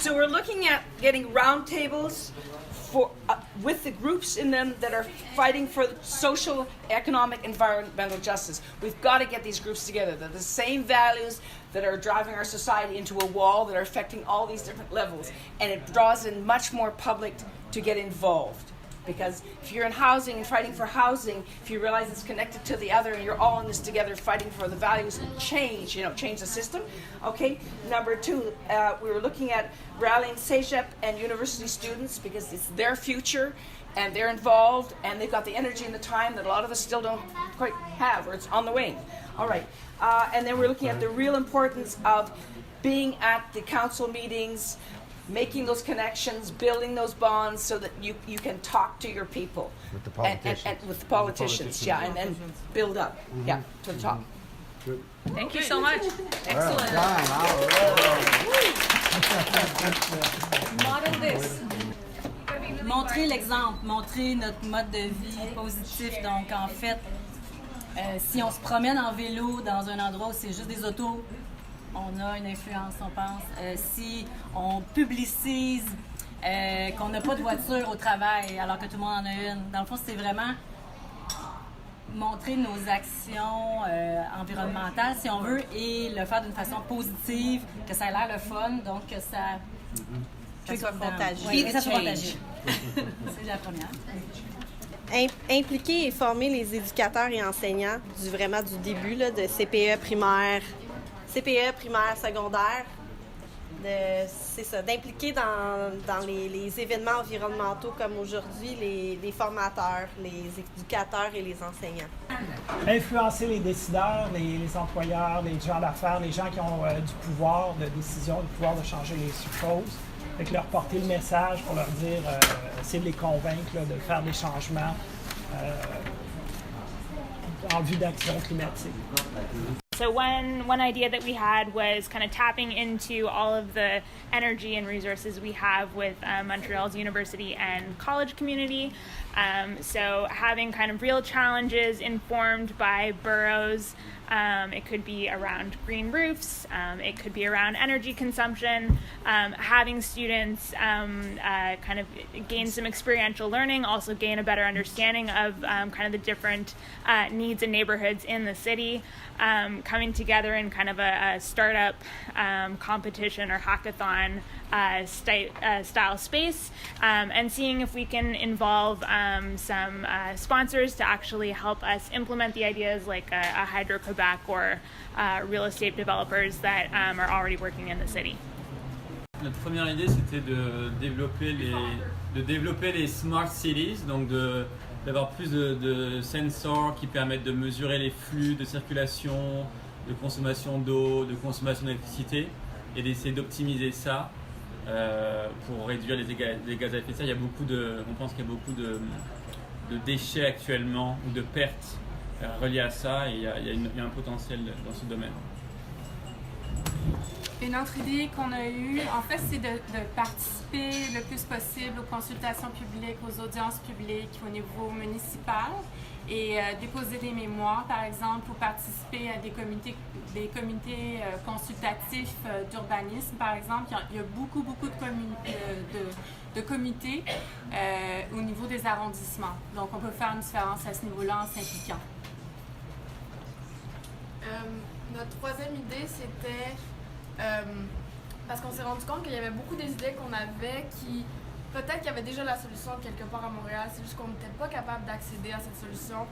So we're looking at getting roundtables for with the groups in them that are fighting for social, economic, environmental justice. We've got to get these groups together. They're the same values that are driving our society into a wall that are affecting all these different levels. And it draws in much more public to get involved. Because if you're in housing and fighting for housing, if you realize it's connected to the other and you're all in this together fighting for the values and change, change the system. Okay, number 2, we were looking at rallying CEGEP and university students because it's their future and they're involved and they've got the energy and the time that a lot of us still don't quite have, or it's on the wing. All right, and then we're looking at the real importance of being at the council meetings, making those connections, building those bonds so that you can talk to your people. With the politicians. And with the politicians, yeah, and then build up, to the top. Good. Thank you so much. Excellent. Model this. Montrer l'exemple, montrer notre mode de vie positif. Donc, en fait, si on se promène en vélo dans un endroit où c'est juste des autos, on a une influence, on pense. Si on publicise qu'on n'a pas de voiture au travail alors que tout le monde en a une, dans le fond, c'est vraiment montrer nos actions environnementales, si on veut, et le faire d'une façon positive, que ça ait l'air le fun, donc que ça... Ça soit contagieux. Oui, que ça soit contagieux. C'est la première. Impliquer et former les éducateurs et enseignants vraiment du début, là, de CPE primaire, secondaire, c'est ça, d'impliquer dans les événements environnementaux comme aujourd'hui les formateurs, les éducateurs et les enseignants. Influencer les décideurs, les employeurs, les gens d'affaires, les gens qui ont du pouvoir de décision, du pouvoir de changer les choses. Fait que leur porter le message pour leur dire, essayer de les convaincre là, de faire des changements en vue d'action climatique. So one idea that we had was kind of tapping into all of the energy and resources we have with Montreal's university and college community. So having kind of real challenges informed by boroughs. It could be around green roofs, it could be around energy consumption, having students kind of gain some experiential learning, also gain a better understanding of kind of the different needs and neighborhoods in the city, coming together in kind of a startup competition or hackathon style space, and seeing if we can involve some sponsors to actually help us implement the ideas like a Hydro-Quebec or real estate developers that are already working in the city. Notre première idée, c'était de développer les smart cities, donc d'avoir plus de sensors qui permettent de mesurer les flux de circulation, de consommation d'eau, de consommation d'électricité, et d'essayer d'optimiser ça pour réduire les gaz à effet de serre. On pense qu'il y a beaucoup de déchets actuellement ou de pertes reliées à ça, et il y a un potentiel dans ce domaine. Une autre idée qu'on a eue, en fait, c'est de participer le plus possible aux consultations publiques, aux audiences publiques au niveau municipal et déposer des mémoires, par exemple, ou participer à des comités consultatifs d'urbanisme, par exemple. Il y a beaucoup de comités au niveau des arrondissements. Donc, on peut faire une différence à ce niveau-là en s'impliquant. Notre troisième idée, c'était parce qu'on s'est rendu compte qu'il y avait beaucoup des idées qu'on avait qui, peut-être qu'il y avait déjà la solution quelque part à Montréal, c'est juste qu'on n'était pas capable d'accéder à cette solution.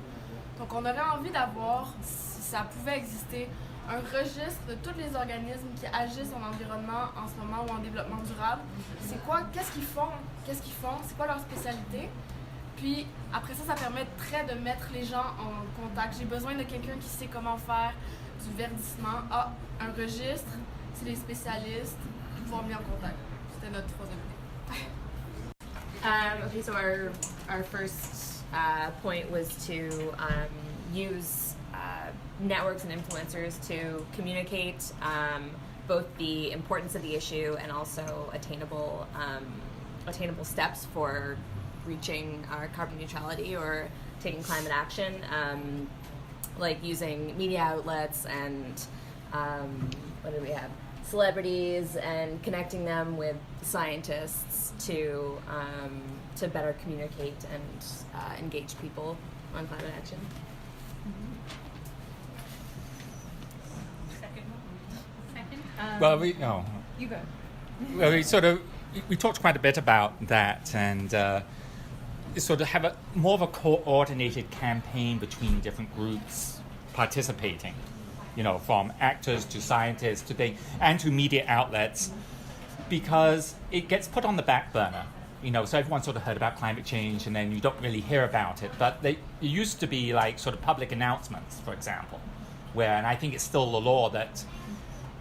Donc on aurait envie d'avoir, si ça pouvait exister, un registre de tous les organismes qui agissent en environnement en ce moment ou en développement durable. C'est quoi, qu'est-ce qu'ils font, c'est quoi leur spécialité. Puis après ça permettrait de mettre les gens en contact. J'ai besoin de quelqu'un qui sait comment faire du verdissement. Un registre, c'est les spécialistes, pour pouvoir mettre en contact. C'était notre troisième idée. Okay, so our first point was to use networks and influencers to communicate both the importance of the issue and also attainable steps for reaching our carbon neutrality or taking climate action, like using media outlets and what do we have? celebrities and connecting them with scientists to better communicate and engage people on climate action. Well, You go. Well, we talked quite a bit about that, and sort of have more of a coordinated campaign between different groups participating, from actors to scientists and to media outlets, because it gets put on the back burner. So everyone sort of heard about climate change, and then you don't really hear about it. But it used to be like sort of public announcements, for example, and I think it's still the law that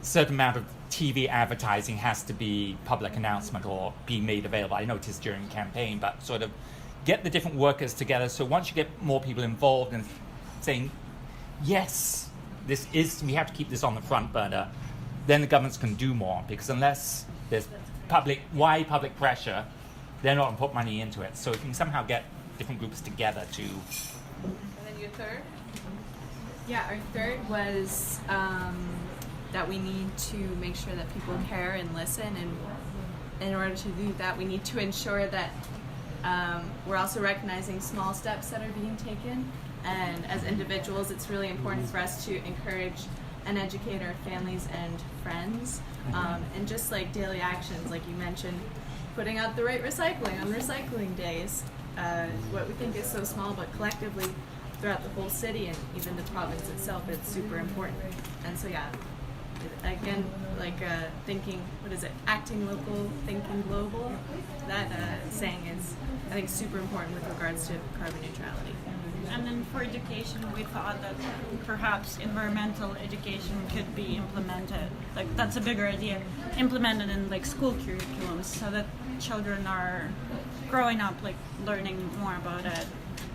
a certain amount of TV advertising has to be public announcement or be made available. I know it is during campaign, but sort of get the different workers together. So once you get more people involved and saying, yes, we have to keep this on the front burner, then the governments can do more, because unless there's public pressure, they're not going to put money into it. So if you can somehow get different groups together to... And then your third? Yeah, our third was that we need to make sure that people care and listen, and in order to do that, we need to ensure that we're also recognizing small steps that are being taken. And as individuals, it's really important for us to encourage and educate our families and friends, and just like daily actions, like you mentioned, putting out the right recycling on recycling days, what we think is so small, but collectively throughout the whole city and even the province itself, it's super important. And so yeah, again, like thinking, acting local, thinking global, that saying is, I think, super important with regards to carbon neutrality. And then for education, we thought that perhaps environmental education could be implemented. Like, that's a bigger idea, implemented in like school curriculums, so that children are growing up like learning more about it,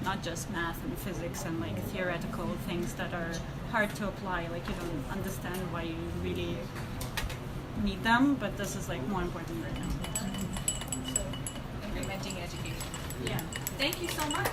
not just math and physics and like theoretical things that are hard to apply. Like, you don't understand why you really need them, but this is like more important right now. So implementing education. Yeah. Thank you so much.